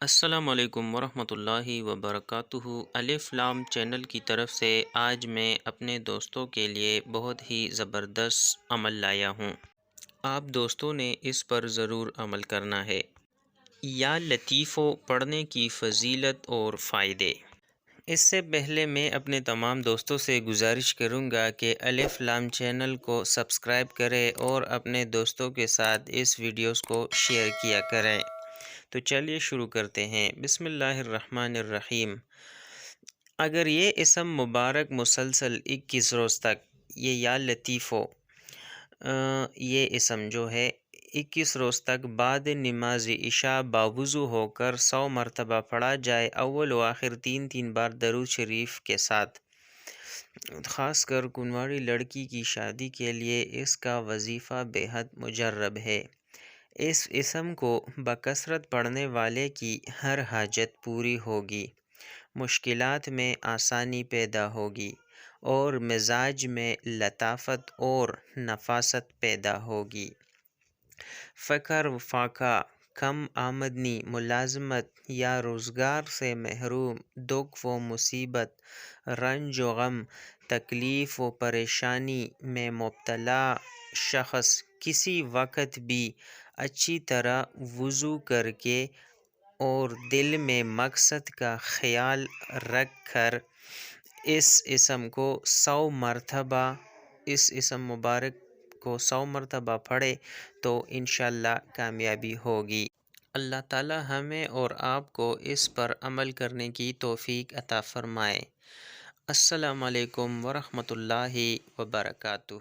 السلام علیکم ورحمۃ اللہ وبرکاتہ۔ الف لام چینل کی طرف سے آج میں اپنے دوستوں کے لیے بہت ہی زبردست عمل لایا ہوں۔ آپ دوستوں نے اس پر ضرور عمل کرنا ہے۔ یا لطیفو پڑھنے کی فضیلت اور فائدے۔ اس سے پہلے میں اپنے تمام دوستوں سے گزارش کروں گا کہ الف لام چینل کو سبسکرائب کریں اور اپنے دوستوں کے ساتھ اس ویڈیوز کو شیئر کیا کریں۔ تو چلیے شروع کرتے ہیں۔ بسم اللہ الرحمن الرحیم۔ اگر یہ اسم مبارک مسلسل 21 روز تک یہ یا لطیفو یہ اسم جو ہے 21 روز تک بعد نماز عشاء باوضو ہو کر 100 مرتبہ پڑھا جائے، اول و آخر 3 بار درود شریف کے ساتھ، خاص کر کنواری لڑکی کی شادی کے لیے اس کا وظیفہ بے حد مجرب ہے۔ اس اسم کو بکثرت پڑھنے والے کی ہر حاجت پوری ہوگی، مشکلات میں آسانی پیدا ہوگی اور مزاج میں لطافت اور نفاست پیدا ہوگی۔ فقر و فاقہ، کم آمدنی، ملازمت یا روزگار سے محروم، دکھ و مصیبت، رنج و غم، تکلیف و پریشانی میں مبتلا شخص کسی وقت بھی اچھی طرح وضو کر کے اور دل میں مقصد کا خیال رکھ کر اس اسم مبارک کو 100 مرتبہ پڑھے تو انشاءاللہ کامیابی ہوگی۔ اللہ تعالی ہمیں اور آپ کو اس پر عمل کرنے کی توفیق عطا فرمائے۔ السلام علیکم ورحمۃ اللہ وبرکاتہ۔